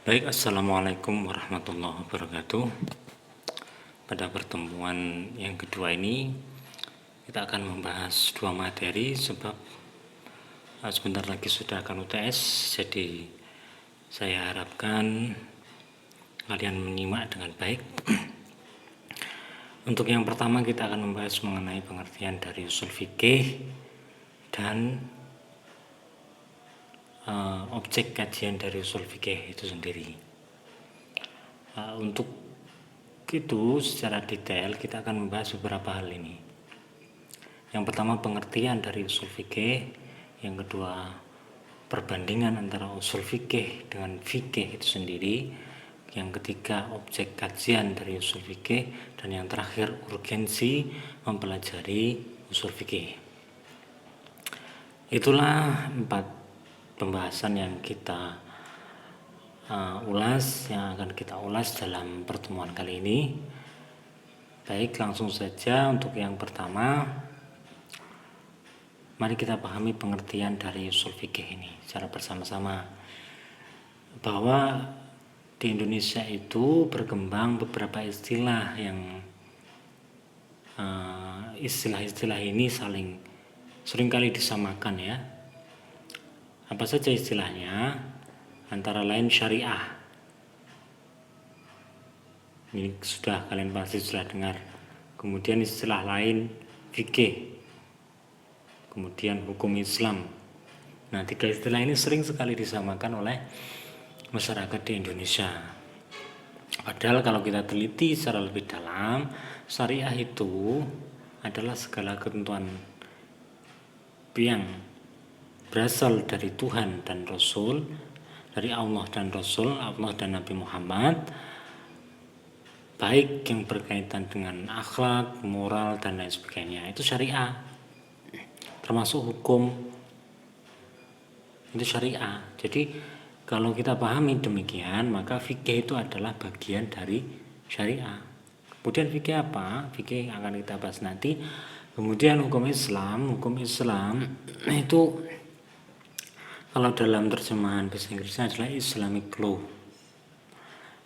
Baik, Assalamualaikum warahmatullahi wabarakatuh. Pada pertemuan yang kedua ini kita akan membahas dua materi sebab sebentar lagi sudah akan UTS. Jadi saya harapkan kalian menyimak dengan baik. Untuk yang pertama kita akan membahas mengenai pengertian dari usul fikih dan objek kajian dari usul fikih itu sendiri. Untuk itu secara detail kita akan membahas beberapa hal ini. Yang pertama pengertian dari usul fikih, yang kedua perbandingan antara usul fikih dengan fikih itu sendiri, yang ketiga objek kajian dari usul fikih, dan yang terakhir urgensi mempelajari usul fikih. Itulah 4 pembahasan yang kita yang akan kita ulas dalam pertemuan kali ini. Baik, langsung saja untuk yang pertama, mari kita pahami pengertian dari usul fikih ini secara bersama-sama. Bahwa di Indonesia itu berkembang beberapa istilah yang istilah-istilah ini seringkali disamakan ya. Apa saja istilahnya? Antara lain syariah. Ini kalian pasti sudah dengar. Kemudian istilah lain fikih. Kemudian hukum Islam. Nah, 3 istilah ini sering sekali disamakan oleh masyarakat di Indonesia. Padahal kalau kita teliti secara lebih dalam, syariah itu adalah segala ketentuan yang berasal dari Tuhan dan Rasul, dari Allah dan Rasul, Allah dan Nabi Muhammad, baik yang berkaitan dengan akhlak, moral, dan lain sebagainya. Itu syariah. Termasuk hukum, itu syariah. Jadi kalau kita pahami demikian, maka fikih itu adalah bagian dari syariah. Kemudian fikih apa? Fikih akan kita bahas nanti. Kemudian hukum Islam itu kalau dalam terjemahan bahasa Inggrisnya adalah Islamic law.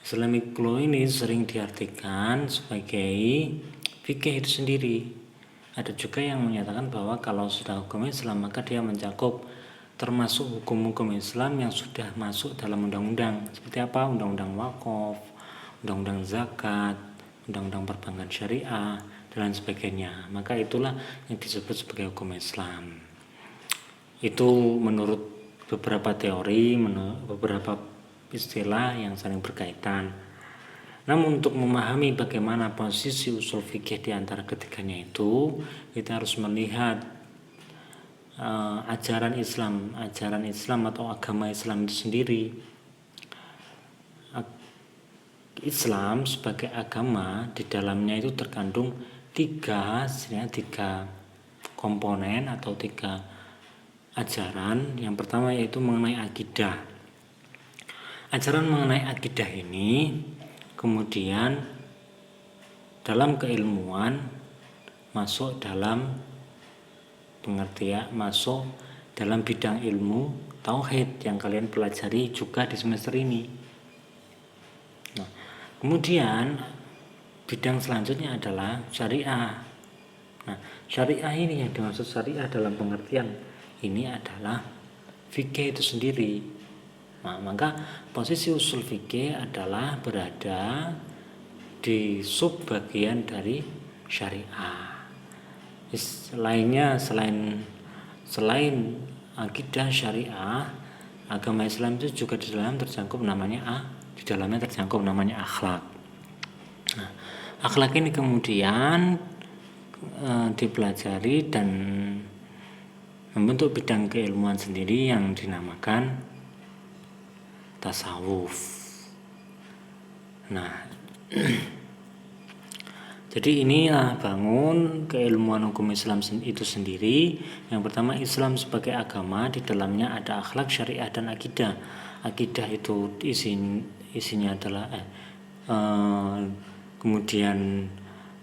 Islamic law ini sering diartikan sebagai fikih itu sendiri. Ada juga yang menyatakan bahwa kalau sudah hukum Islam maka dia mencakup termasuk hukum-hukum Islam yang sudah masuk dalam undang-undang. Seperti apa? Undang-undang wakaf, undang-undang zakat, undang-undang perbankan syariah, dan lain sebagainya. Maka itulah yang disebut sebagai hukum Islam. Itu menurut beberapa teori, beberapa istilah yang saling berkaitan. Namun untuk memahami bagaimana posisi usul fikih di antara ketiganya itu, kita harus melihat ajaran Islam atau agama Islam itu sendiri. Islam sebagai agama di dalamnya itu terkandung tiga komponen atau 3 ajaran. Yang pertama yaitu mengenai akidah. Ajaran mengenai akidah ini kemudian dalam keilmuan masuk dalam bidang ilmu tauhid yang kalian pelajari juga di semester ini. Nah, kemudian bidang selanjutnya adalah syariah. Nah, syariah ini yang dimaksud syariah dalam pengertian ini adalah fikih itu sendiri. Nah, maka posisi usul fikih adalah berada di sub bagian dari syariah. Selain akidah syariah, agama Islam itu juga di dalamnya tercakup namanya akhlak. Nah, akhlak ini kemudian dipelajari dan membentuk bidang keilmuan sendiri yang dinamakan tasawuf. Nah, jadi inilah bangun keilmuan hukum Islam itu sendiri. Yang pertama, Islam sebagai agama, di dalamnya ada akhlak, syariah, dan akidah. Akidah itu isinya adalah kemudian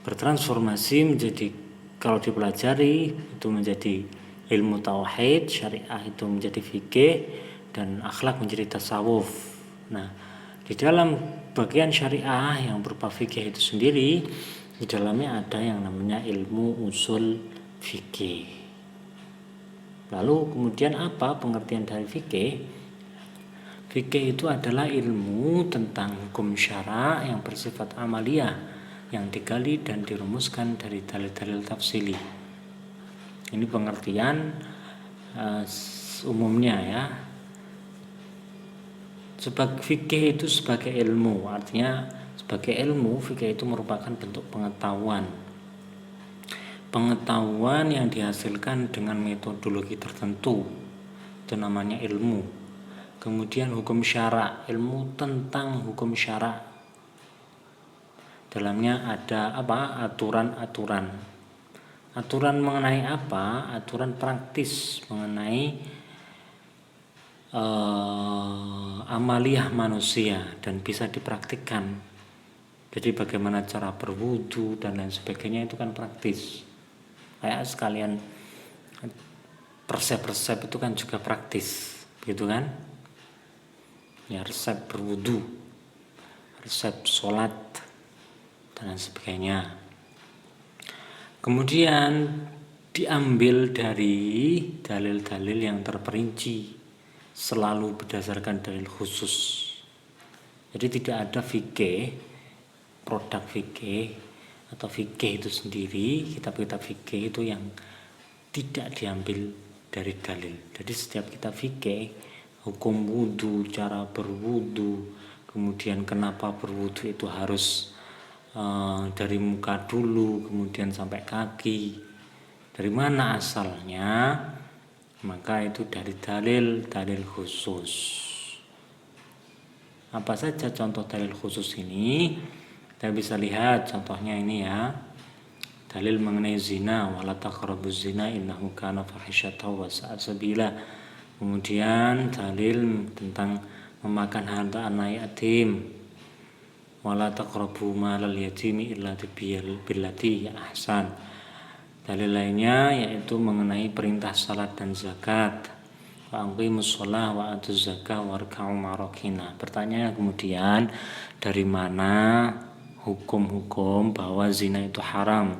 bertransformasi menjadi, kalau dipelajari itu menjadi ilmu tauhid, syariah itu menjadi fikih, dan akhlak menjadi tasawuf. Nah, Di dalam bagian syariah yang berupa fikih itu sendiri, di dalamnya ada yang namanya ilmu usul fikih. Lalu kemudian apa pengertian dari fikih? Fikih itu adalah ilmu tentang hukum syara yang bersifat amaliyah, yang digali dan dirumuskan dari dalil-dalil tafsili. Ini pengertian umumnya ya. Sebagai fikih itu sebagai ilmu, artinya sebagai ilmu fikih itu merupakan bentuk pengetahuan yang dihasilkan dengan metodologi tertentu, itu namanya ilmu. Kemudian hukum syara, ilmu tentang hukum syara, dalamnya ada apa? Aturan mengenai apa? Aturan praktis mengenai amaliyah manusia dan bisa dipraktikkan. Jadi bagaimana cara berwudu dan lain sebagainya itu kan praktis. Kayak sekalian resep-resep itu kan juga praktis, gitu kan? Ya, resep berwudu, resep sholat dan lain sebagainya. Kemudian diambil dari dalil-dalil yang terperinci, selalu berdasarkan dalil khusus. Jadi tidak ada fikih, produk fikih atau fikih itu sendiri, kitab-kitab fikih itu yang tidak diambil dari dalil. Jadi setiap kitab fikih, hukum wudu, cara berwudu, kemudian kenapa berwudu itu harus dari muka dulu, kemudian sampai kaki, dari mana asalnya, maka itu dari dalil khusus. Apa saja contoh dalil khusus ini? Kita bisa lihat contohnya ini ya. Dalil mengenai zina, wala taqrabuz zina innahu kana fahisyatan wa sa'a sabila. Kemudian dalil tentang memakan harta anak yatim, wala taqrabu malal yatimi illa billati ahsan. Dalil lainnya yaitu mengenai perintah salat dan zakat. Wa aqimus shalah wa atuz zakah warka'u ma'rakina. Pertanyaannya kemudian, dari mana hukum-hukum bahwa zina itu haram?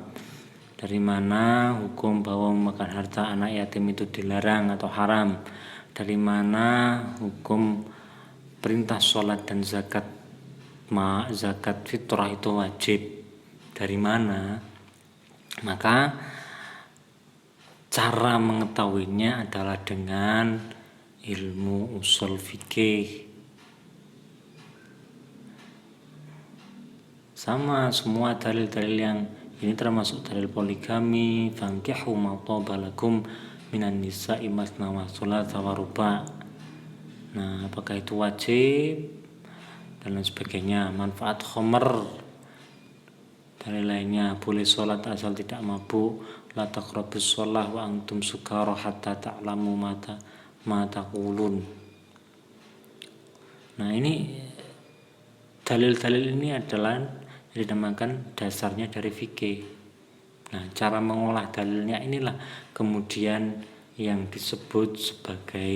Dari mana hukum bahwa memakan harta anak yatim itu dilarang atau haram? Dari mana hukum perintah salat dan zakat fitrah itu wajib? Dari mana? Maka cara mengetahuinya adalah dengan ilmu usul fikih. Sama semua dalil-dalil yang ini termasuk dalil poligami, fankihu ma taba lakum minan nisa'i masna wa thulatha wa ruba'. Nah, apakah itu wajib dan lain sebagainya. Manfaat khamr, dalil lainnya boleh sholat asal tidak mabuk. La taqrabus shalah wa antum sukara hatta ta'lamu ma taqulun. Nah, ini dalil-dalil ini adalah dinamakan dasarnya dari fikih. Nah, cara mengolah dalilnya inilah kemudian yang disebut sebagai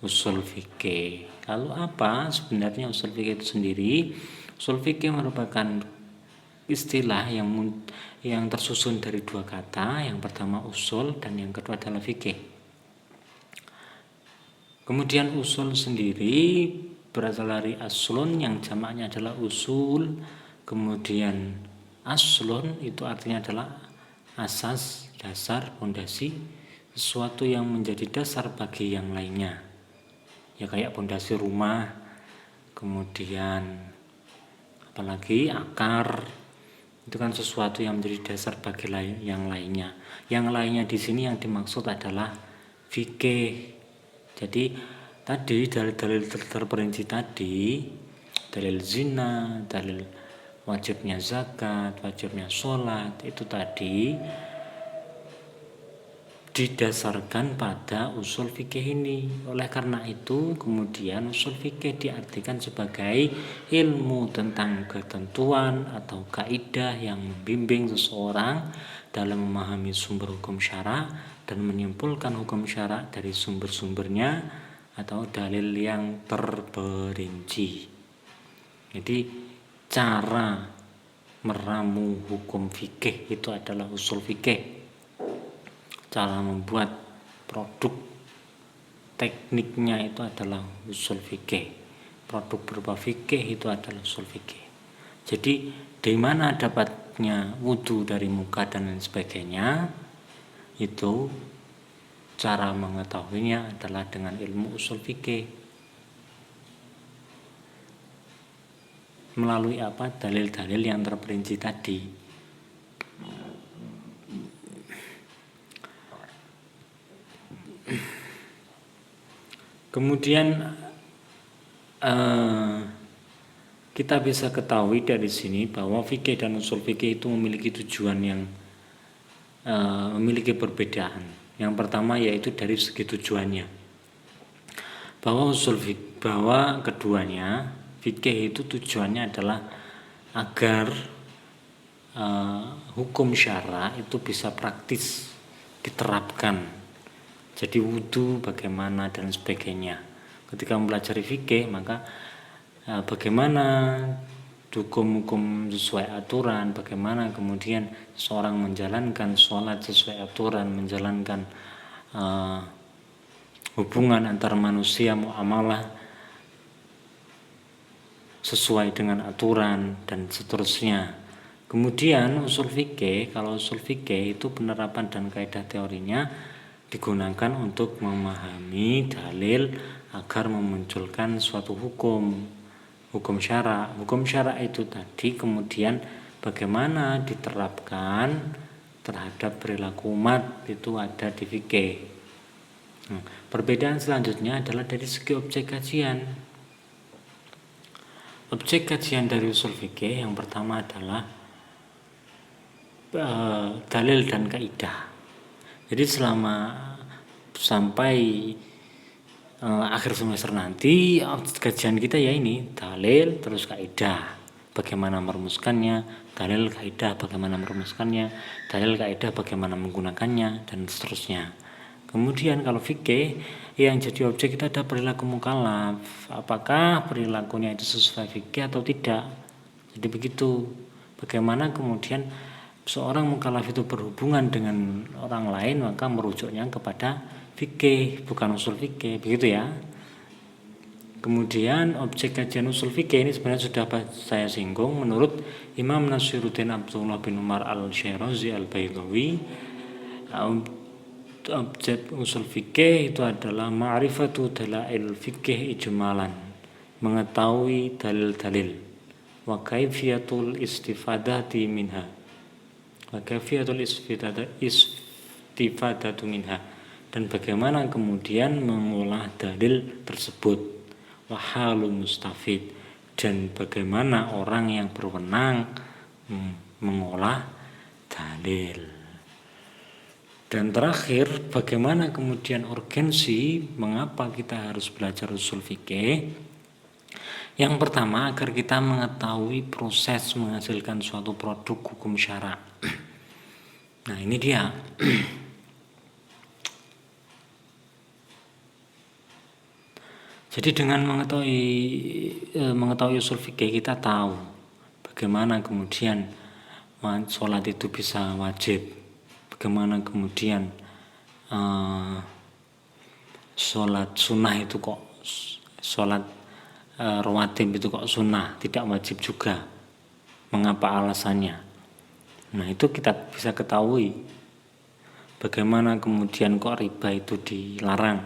usul fikih. Lalu apa sebenarnya usul fikih itu sendiri? Usul fikih merupakan istilah yang tersusun dari dua kata. Yang pertama usul dan yang kedua adalah fikih. Kemudian usul sendiri berasal dari aslun yang jamaknya adalah usul. Kemudian aslun itu artinya adalah asas, dasar, fondasi, sesuatu yang menjadi dasar bagi yang lainnya. Ya kayak fondasi rumah, kemudian apalagi akar, itu kan sesuatu yang menjadi dasar bagi yang lainnya. Yang lainnya di sini yang dimaksud adalah fikih. Jadi tadi dalil-dalil terperinci tadi, dalil zina, dalil wajibnya zakat, wajibnya sholat, itu tadi didasarkan pada usul fikih ini. Oleh karena itu kemudian usul fikih diartikan sebagai ilmu tentang ketentuan atau kaidah yang membimbing seseorang dalam memahami sumber hukum syara dan menyimpulkan hukum syara dari sumber-sumbernya atau dalil yang terperinci. Jadi cara meramu hukum fikih itu adalah usul fikih. Cara membuat produk tekniknya itu adalah usul fikih. Produk berupa fikih itu adalah usul fikih. Jadi di mana dapatnya wudu dari muka dan lain sebagainya, itu cara mengetahuinya adalah dengan ilmu usul fikih. Melalui apa? Dalil-dalil yang terperinci tadi. Kemudian kita bisa ketahui dari sini bahwa fikih dan usul fikih itu memiliki tujuan yang memiliki perbedaan. Yang pertama yaitu dari segi tujuannya. Bahwa keduanya fikih itu tujuannya adalah agar hukum syara itu bisa praktis diterapkan. Jadi wudu bagaimana dan sebagainya. Ketika mempelajari fikih maka bagaimana hukum-hukum sesuai aturan, bagaimana kemudian seorang menjalankan sholat sesuai aturan, menjalankan hubungan antar manusia, muamalah sesuai dengan aturan dan seterusnya. Kemudian usul fikih, kalau usul fikih itu penerapan dan kaidah teorinya digunakan untuk memahami dalil agar memunculkan suatu hukum syara. Hukum syara itu tadi kemudian bagaimana diterapkan terhadap perilaku umat itu ada di fikih. Perbedaan selanjutnya adalah dari segi objek kajian. Objek kajian dari usul fikih yang pertama adalah dalil dan kaidah. Jadi sampai akhir semester nanti kajian kita ya ini dalil terus kaidah, bagaimana merumuskannya, dalil kaidah bagaimana merumuskannya, dalil kaidah bagaimana menggunakannya dan seterusnya. Kemudian kalau fikih yang jadi objek kita ada perilaku mukallaf, apakah perilakunya itu sesuai fikih atau tidak. Jadi begitu. Bagaimana kemudian seorang mukallaf itu berhubungan dengan orang lain, maka merujuknya kepada fikih, bukan usul fikih, begitu ya. Kemudian objek kajian usul fikih ini sebenarnya sudah saya singgung. Menurut Imam Nasiruddin Abdullah bin Umar al-Syirazi al-Baydawi, objek usul fikih itu adalah ma'rifatu dalail fikih ijmalan, mengetahui dalil-dalil, wa kaifiyatul istifadati minha, minha, dan bagaimana kemudian mengolah dalil tersebut, wa halul mustafid, dan bagaimana orang yang berwenang mengolah dalil. Dan terakhir, bagaimana kemudian urgensi mengapa kita harus belajar usul fikih. Yang pertama, agar kita mengetahui proses menghasilkan suatu produk hukum syara. Nah, ini dia. Jadi dengan mengetahui usul fikih, kita tahu bagaimana kemudian sholat itu bisa wajib, bagaimana kemudian sholat sunnah itu kok, sholat rawatib itu kok sunnah, tidak wajib juga, mengapa alasannya. Nah, itu kita bisa ketahui bagaimana kemudian kok riba itu dilarang,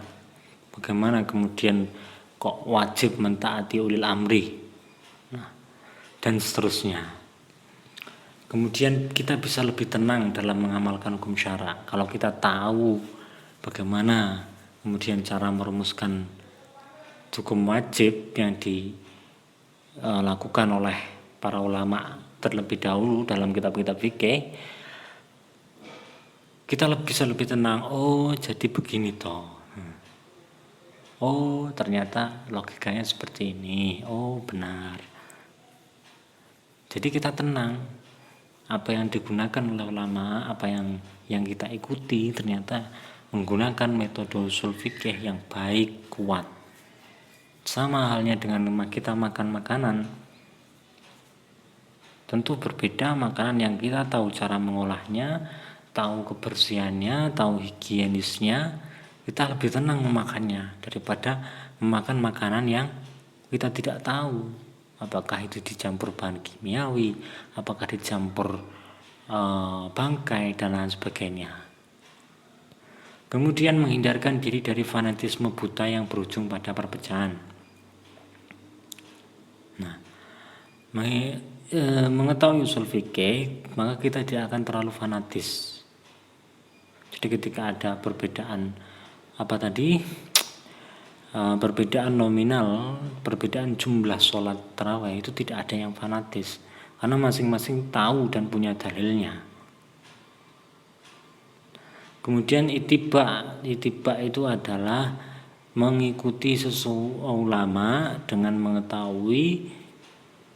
bagaimana kemudian kok wajib mentaati ulil amri, dan seterusnya. Kemudian kita bisa lebih tenang dalam mengamalkan hukum syara kalau kita tahu bagaimana kemudian cara merumuskan hukum wajib yang dilakukan oleh para ulama terlebih dahulu dalam kitab-kitab fikih. Kita bisa lebih tenang. Oh, jadi begini toh. Oh, ternyata logikanya seperti ini. Oh, benar. Jadi kita tenang. Apa yang digunakan oleh ulama, apa yang kita ikuti ternyata menggunakan metode usul fikih yang baik, kuat. Sama halnya dengan kita makan makanan, tentu berbeda makanan yang kita tahu cara mengolahnya, tahu kebersihannya, tahu higienisnya, kita lebih tenang memakannya daripada memakan makanan yang kita tidak tahu apakah itu dicampur bahan kimiawi, apakah dicampur bangkai dan lain sebagainya. Kemudian menghindarkan diri dari fanatisme buta yang berujung pada perpecahan. Nah, mengetahui usul fikih, maka kita tidak akan terlalu fanatis. Jadi ketika ada perbedaan perbedaan nominal, perbedaan jumlah sholat tarawih, itu tidak ada yang fanatis, karena masing-masing tahu dan punya dalilnya. Kemudian itiba itu adalah mengikuti ulama dengan mengetahui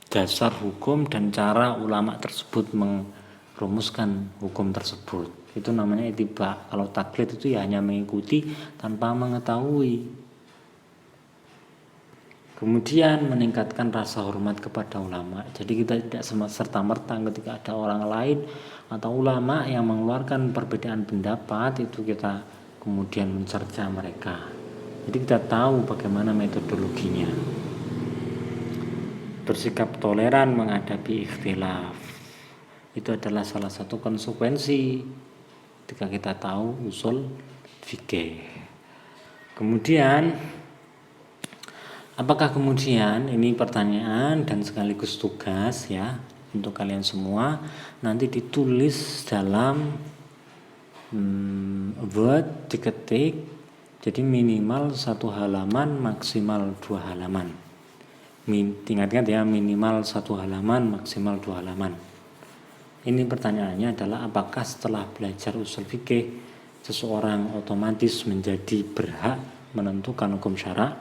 dasar hukum dan cara ulama tersebut merumuskan hukum tersebut. Itu namanya itiba. Kalau taklid itu ya hanya mengikuti tanpa mengetahui. Kemudian meningkatkan rasa hormat kepada ulama. Jadi kita tidak serta-merta ketika ada orang lain atau ulama yang mengeluarkan perbedaan pendapat, itu kita kemudian mencerca mereka. Jadi kita tahu bagaimana metodologinya. Bersikap toleran menghadapi ikhtilaf, itu adalah salah satu konsekuensi ketika kita tahu usul fikih. Kemudian apakah kemudian, ini pertanyaan dan sekaligus tugas ya untuk kalian semua, nanti ditulis dalam Word, diketik, jadi minimal 1 halaman, maksimal 2 halaman. Ingat-ingat ya, minimal 1 halaman, maksimal 2 halaman. Ini pertanyaannya adalah, apakah setelah belajar usul fikih seseorang otomatis menjadi berhak menentukan hukum syara?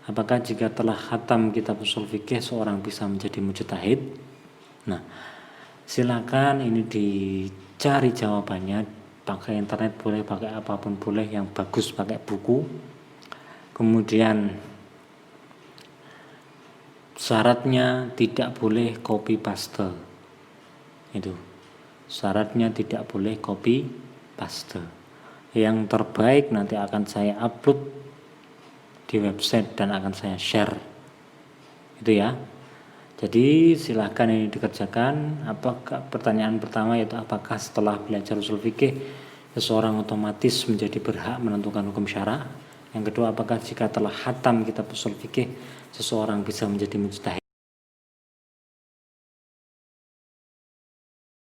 Apakah jika telah khatam kitab usul fikih seorang bisa menjadi mujtahid? Nah, silakan ini dicari jawabannya, pakai internet boleh, pakai apapun boleh, yang bagus pakai buku. Kemudian syaratnya tidak boleh copy paste. Itu syaratnya, tidak boleh copy paste. Yang terbaik nanti akan saya upload di website dan akan saya share. Itu ya. Jadi silahkan ini dikerjakan. Apakah pertanyaan pertama yaitu, apakah setelah belajar usul fikih seseorang otomatis menjadi berhak menentukan hukum syara? Yang kedua, apakah jika telah khatam kitab usul fikih seseorang bisa menjadi mujtahid?